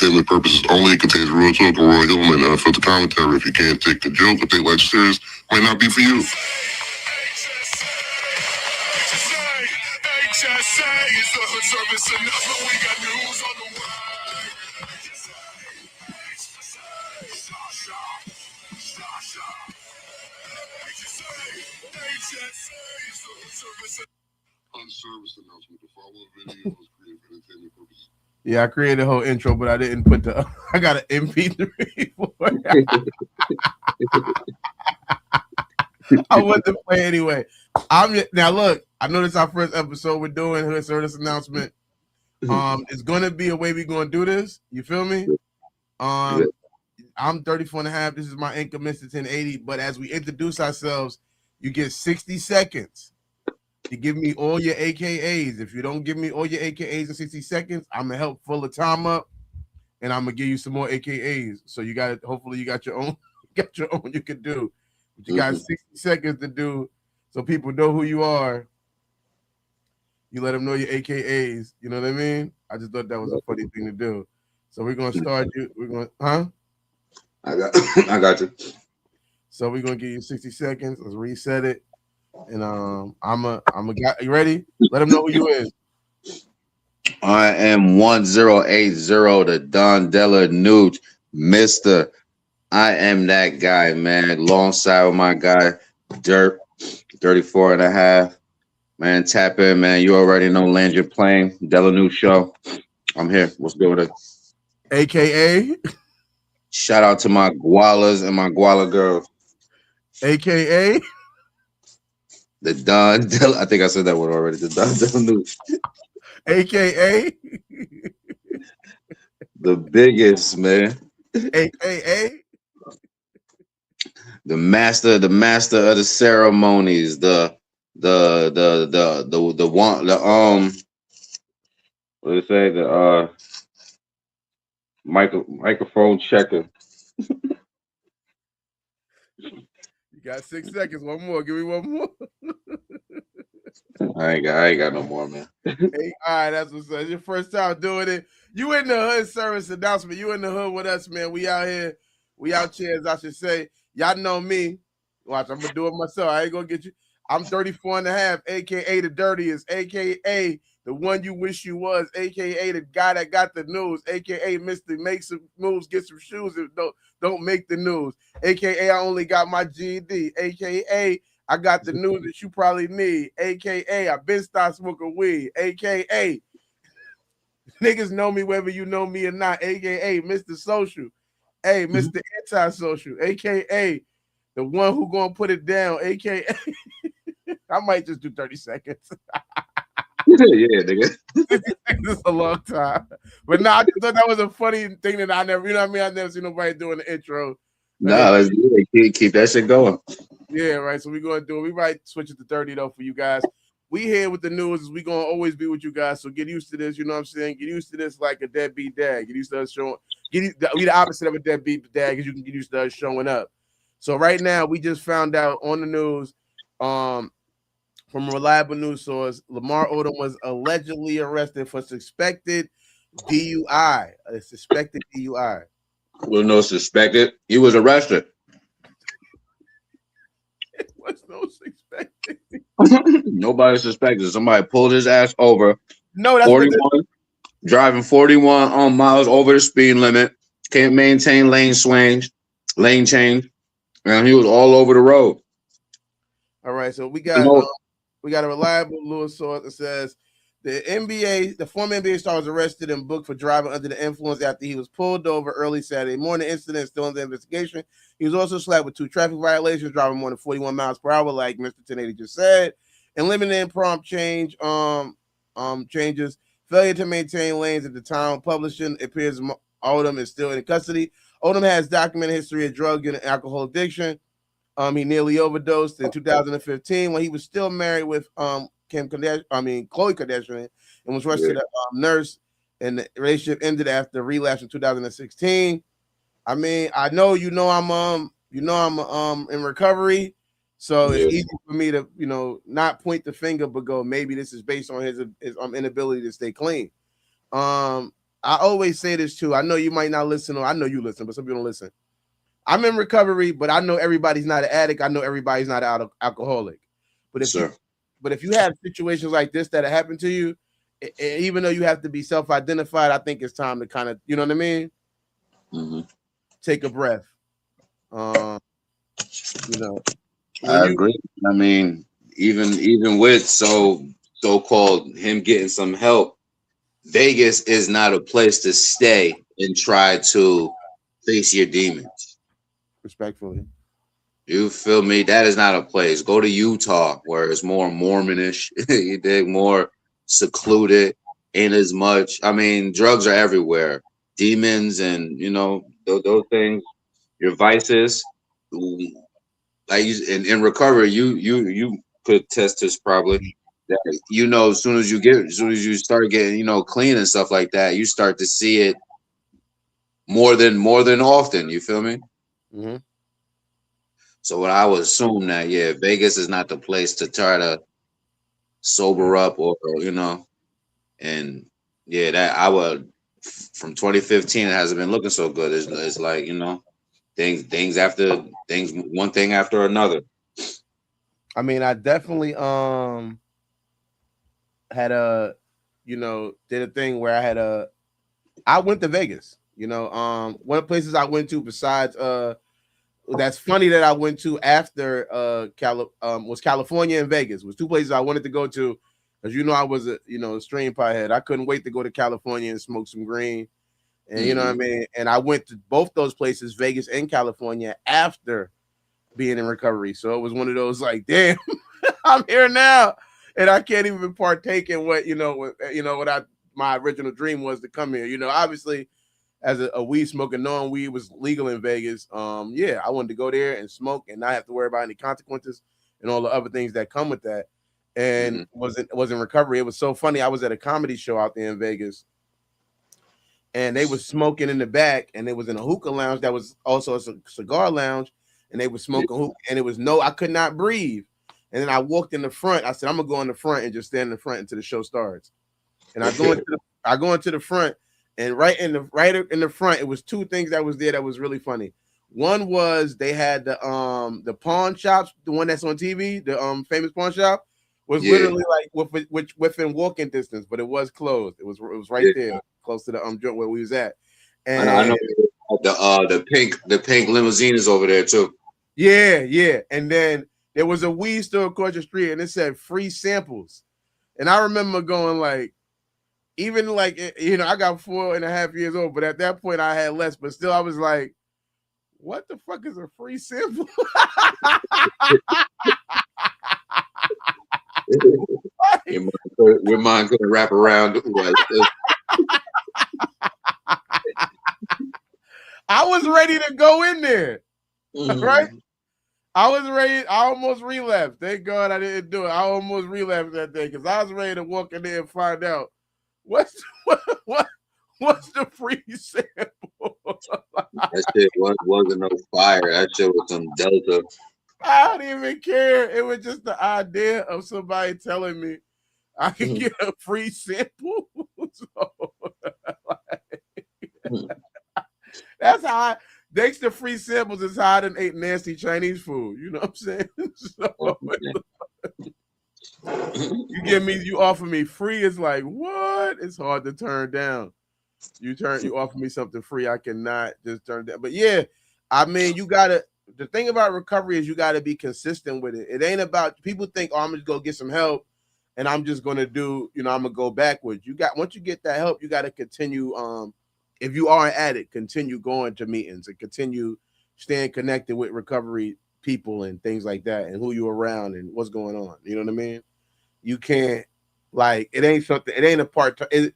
entertainment purposes only. It contains real talk and raw humor and unfiltered commentary. If you can't take the joke or take life serious, might not be for you. HSA is the hood service announcement. We got news on the way. Service announcement. The following video was created for entertainment purposes. Yeah, I created a whole intro, but I didn't put the. I got an MP3 for it. I want to play anyway. Now look. I know this is our first episode. We're doing hood service announcement. It's gonna be a way we're gonna do this. You feel me? I'm 34 and a half. This is my income, Mr. 1080. But as we introduce ourselves, you get 60 seconds. You give me all your AKAs. If you don't give me all your AKAs in 60 seconds, I'm gonna help fill the time up, and I'm gonna give you some more AKAs. So you got, hopefully you got your own, you can do. But you got 60 seconds to do, so people know who you are. You let them know your AKAs. You know what I mean? I just thought that was a funny thing to do. So we're gonna start you. We're gonna, I got you. So we're gonna give you 60 seconds. Let's reset it. And I'm a guy. You ready? Let them know who you is. I am 1080, the Don Della Nude, Mr. I am that guy, man. Alongside with my guy, Dirt, 34 and a half. Man, tap in, man. You already know, land your plane. Della Nude show. I'm here. What's good with it? AKA. Shout out to my gualas and my guala girls. AKA. The Don Della, I think I said that one already. The Don Della Nude. AKA. The biggest, man. AKA. The master of the ceremonies. The one, what do they say? The microphone checker. You got 6 seconds. One more. Give me one more. I ain't got no more, man. Hey, all right, that's what's up. It's your first time doing it. You in the hood service announcement. You in the hood with us, man. We out here. We out here, as I should say. Y'all know me. Watch, I'm gonna do it myself. I ain't gonna get you. I'm 34 and a half, aka the dirtiest, aka the one you wish you was, aka the guy that got the news, aka Mr. Make some moves, get some shoes, and don't make the news, aka I only got my GED, aka I got the news that you probably need, aka I been stopped smoking weed, aka niggas know me whether you know me or not, aka Mr. Social, hey, Mr. Antisocial, aka the one who gonna put it down, aka I might just do 30 seconds. Yeah, nigga. This is a long time. But no, I just thought that was a funny thing that I never, you know what I mean? I never seen nobody doing the intro. Nah, let's do it. Keep that shit going. Yeah, right. So we're gonna do it. We might switch it to 30 though for you guys. We here with the news. We gonna always be with you guys. So get used to this. You know what I'm saying? Get used to this like a deadbeat dad. Get used to us showing. We the opposite of a deadbeat dad because you can get used to us showing up. So right now we just found out on the news, from a reliable news source, Lamar Odom was allegedly arrested for suspected DUI. A suspected DUI. Well, no suspected. He was arrested. It was no suspected. Nobody suspected. Somebody pulled his ass over. No, that's 41, driving 41 miles over the speed limit. Can't maintain lane change, and he was all over the road. All right, so we got a reliable news source that says the former NBA star was arrested and booked for driving under the influence after he was pulled over early Saturday morning. Incident still in the investigation. He was also slapped with 2 traffic violations, driving more than 41 miles per hour, like Mr. 1080 just said, and limited prompt change changes. Failure to maintain lanes at the time of publishing. It appears Odom is still in custody. Odom has documented history of drug and alcohol addiction. He nearly overdosed in 2015 when he was still married with Khloe Kardashian, and was rushed to the nurse, and the relationship ended after a relapse in 2016. I mean, I know I'm in recovery, so it's easy for me to not point the finger, but go maybe this is based on his inability to stay clean. I always say this too. I know you might not listen, or I know you listen, but some people don't listen. I'm in recovery, but I know everybody's not an addict. I know everybody's not an alcoholic. But if you have situations like this that happen to you, even though you have to be self-identified, I think it's time to kind of, you know what I mean? Mm-hmm. Take a breath. You know, I agree. I mean, even with so-called him getting some help, Vegas is not a place to stay and try to face your demons. Respectfully. You feel me? That is not a place. Go to Utah where it's more Mormonish. You dig? More secluded. Ain't as much. I mean, drugs are everywhere. Demons and those things. Your vices. Like in recovery, you could test this probably. That as soon as you start getting clean and stuff like that, you start to see it more than often. You feel me? Mm-hmm. So what I would assume that Vegas is not the place to try to sober up or and that I would from 2015 it hasn't been looking so good. It's like things one thing after another. I mean, I definitely had a did a thing where I went to Vegas. One of the places I went to besides that's funny that I went to after was California and Vegas. It was two places I wanted to go to, because I was a stream pothead. I couldn't wait to go to California and smoke some green, and you know what I mean. And I went to both those places, Vegas and California, after being in recovery. So it was one of those like, damn, I'm here now, and I can't even partake in what my original dream was to come here. Obviously, as a weed smoker, knowing weed was legal in Vegas, I wanted to go there and smoke and not have to worry about any consequences and all the other things that come with that. And was in recovery. It was so funny. I was at a comedy show out there in Vegas, and they was smoking in the back, and it was in a hookah lounge that was also a cigar lounge, and they were smoking hookah, and it was I could not breathe. And then I walked in the front. I said, I'm gonna go in the front and just stand in the front until the show starts. And I go into the front, and right in the front, it was two things that was there that was really funny. One was they had the pawn shops, the one that's on TV, the famous pawn shop, was literally like within walking distance, but it was closed. It was right there, close to the joint where we was at. And I know the pink limousine is over there too. Yeah. And then there was a weed store across the street, and it said free samples. And I remember going like, even like, I got 4.5 years old, but at that point I had less, but still I was like, what the fuck is a free sample? Your mind couldn't wrap around like this. I was ready to go in there. Right? I was ready. I almost relapsed. Thank God I didn't do it. I almost relapsed that day because I was ready to walk in there and find out what's the free sample. That shit wasn't no fire. That shit was some Delta. I don't even care. It was just the idea of somebody telling me I can get a free sample. That's how thanks to free samples is how I done ate nasty Chinese food. You know what I'm saying? You offer me free, it's like, what? It's hard to turn down. You offer me something free, I cannot just turn down. But yeah, I mean, the thing about recovery is you gotta be consistent with it. It ain't about, people think, oh, I'm gonna go get some help and I'm just gonna I'm gonna go backwards. Once you get that help, you gotta continue. If you are an addict, continue going to meetings and continue staying connected with recovery people and things like that, and who you're around and what's going on. You know what I mean? You can't, like, it ain't a part-time. It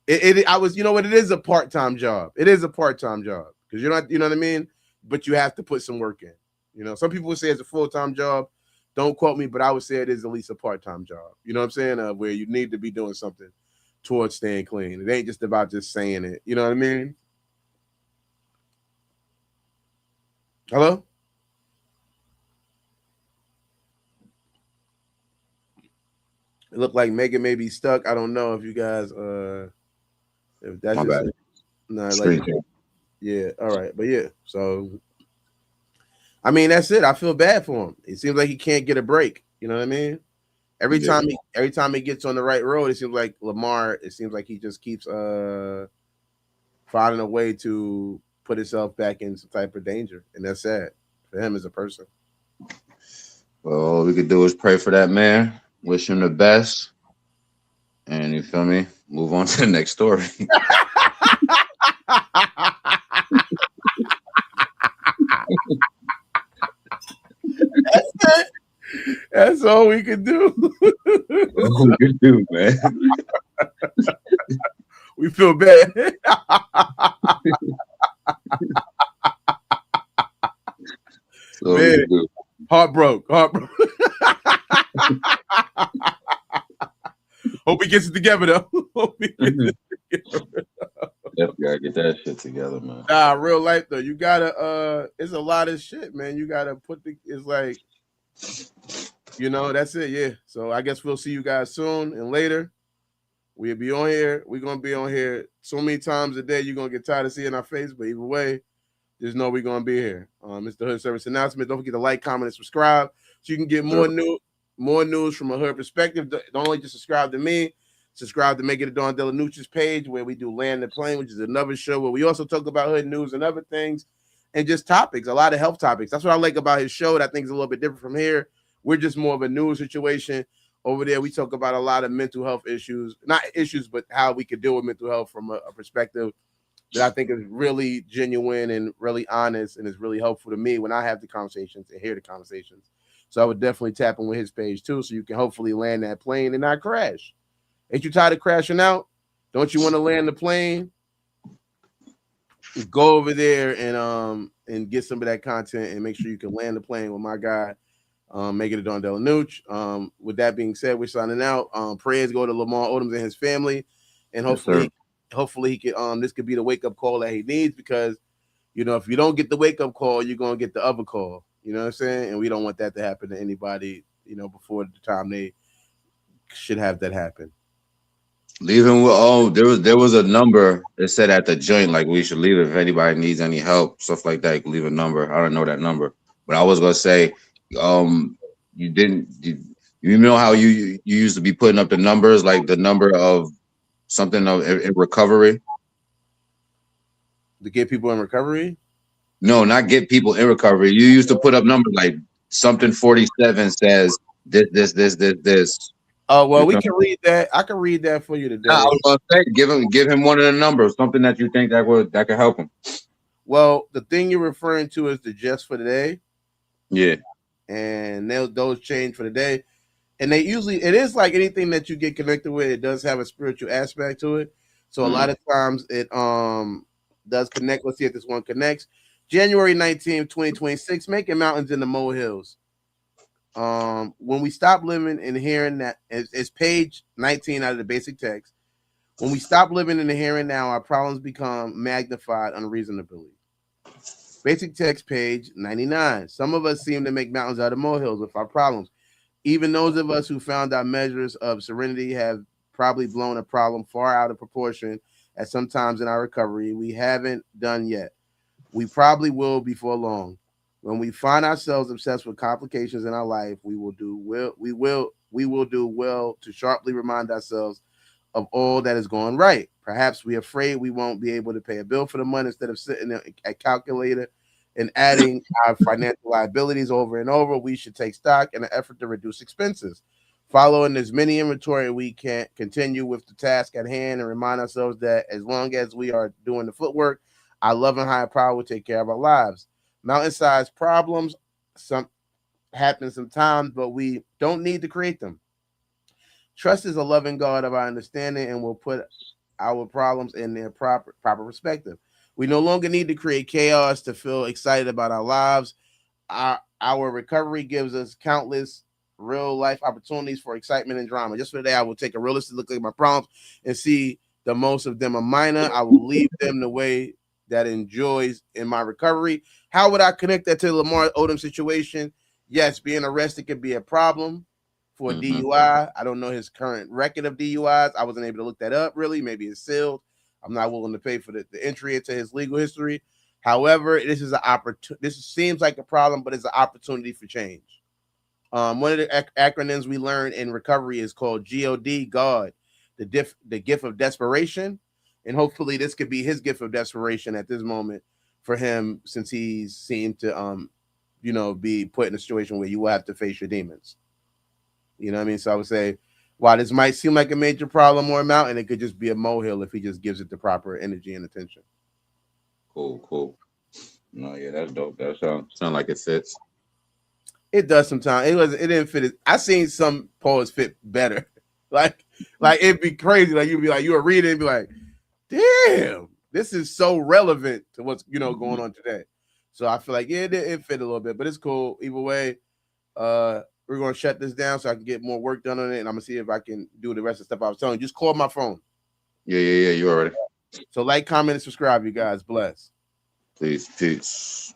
is a part-time job. It is a part-time job because you're not, you know what I mean? But you have to put some work in. Some people would say it's a full-time job. Don't quote me, but I would say it is at least a part-time job. You know what I'm saying? Where you need to be doing something towards staying clean. It ain't just about just saying it. You know what I mean? Hello? It looked like Megan may be stuck. I don't know if you guys if that's My just bad. No, like, yeah, all right, but yeah. So, I mean, that's it. I feel bad for him. It seems like he can't get a break. You know what I mean? Every time he gets on the right road, it seems like Lamar. It seems like he just keeps finding a way to put himself back in some type of danger, and that's sad for him as a person. Well, all we could do is pray for that man. Wish him the best. And you feel me? Move on to the next story. That's it. That's all we can do. All we can do, man. We feel bad. Man, heartbroke. Hope he gets it together though. Definitely gotta get that shit together, man. Nah, real life though, you gotta it's a lot of shit, man. You gotta it's like, you know, that's it, yeah. So I guess we'll see you guys soon and later. We'll be on here. We're gonna be on here so many times a day you're gonna get tired of seeing our face, but either way, just know we're gonna be here. It's the Hood Service Announcement. Don't forget to like, comment, and subscribe so you can get more news from a hood perspective. Don't only just subscribe to me. Subscribe to Make It a Don Delanucci's page where we do Land the Plane, which is another show where we also talk about hood news and other things and just topics, a lot of health topics. That's what I like about his show that I think is a little bit different from here. We're just more of a news situation. Over there, we talk about a lot of mental health issues, not issues, but how we could deal with mental health from a perspective that I think is really genuine and really honest and is really helpful to me when I have the conversations and hear the conversations. So I would definitely tap in with his page too, so you can hopefully land that plane and not crash. Ain't you tired of crashing out? Don't you want to land the plane? Go over there and get some of that content and make sure you can land the plane with my guy. Make it a Don Delanucci. With that being said, we're signing out. Prayers go to Lamar Odoms and his family, and hopefully he can. This could be the wake up call that he needs, because you know, if you don't get the wake up call, you're gonna get the other call. You know what I'm saying? And we don't want that to happen to anybody. You know, before the time they should have that happen. Leaving with there was a number that said at the joint, like we should leave it if anybody needs any help, stuff like that. You can leave a number. I don't know that number, but I was gonna say, you didn't. You know how you used to be putting up the numbers, like the number of something in recovery. To get people in recovery? No, not get people in recovery. You used to put up numbers like something 47 says this. Oh well, we can read that. I can read that for you today. I was gonna say, give him one of the numbers, something that you think that could help him. Well, the thing you're referring to is the just for the day. Yeah, and those change for the day, and it is like anything that you get connected with. It does have a spiritual aspect to it. So a lot of times it does connect. Let's see if this one connects. January 19th, 2026, making mountains in the molehills. When we stop living and hearing that, it's page 19 out of the basic text. When we stop living in the here and now, our problems become magnified unreasonably. Basic text page 99. Some of us seem to make mountains out of molehills with our problems. Even those of us who found our measures of serenity have probably blown a problem far out of proportion at some times in our recovery. We haven't done yet. We probably will before long. When we find ourselves obsessed with complications in our life, we will do well to sharply remind ourselves of all that is going right. Perhaps we're afraid we won't be able to pay a bill for the month instead of sitting at a calculator and adding our financial liabilities over and over. We should take stock in an effort to reduce expenses. Following as many inventory, we can continue with the task at hand and remind ourselves that as long as we are doing the footwork, our loving higher power will take care of our lives. Mountain-sized problems happen sometimes, but we don't need to create them. Trust is a loving God of our understanding and will put our problems in their proper perspective. We no longer need to create chaos to feel excited about our lives. Our recovery gives us countless real life opportunities for excitement and drama. Just for today, I will take a realistic look at my problems and see the most of them are minor. I will leave them the way that enjoys in my recovery. How would I connect that to the Lamar Odom situation? Yes, being arrested could be a problem for DUI. I don't know his current record of DUIs. I wasn't able to look that up really. Maybe it's sealed. I'm not willing to pay for the entry into his legal history. However, this is an opportunity. This seems like a problem, but it's an opportunity for change. One of the acronyms we learned in recovery is called God, the gift of desperation, and hopefully this could be his gift of desperation at this moment for him, since he seemed to be put in a situation where you will have to face your demons. You know what I mean? So I would say, while this might seem like a major problem or a mountain, it could just be a molehill if he just gives it the proper energy and attention. Cool. No, yeah, that's dope. That sound like it fits. It does sometimes. It didn't fit. I seen some poets fit better. like it'd be crazy. Like you'd be like, you would read it and be like, damn, this is so relevant to what's going on today. So I feel like it fit a little bit, but it's cool. Either way, we're gonna shut this down so I can get more work done on it, and I'm gonna see if I can do the rest of the stuff I was telling you. Just call my phone. Yeah. You already. So like, comment, and subscribe, you guys. Bless. Peace.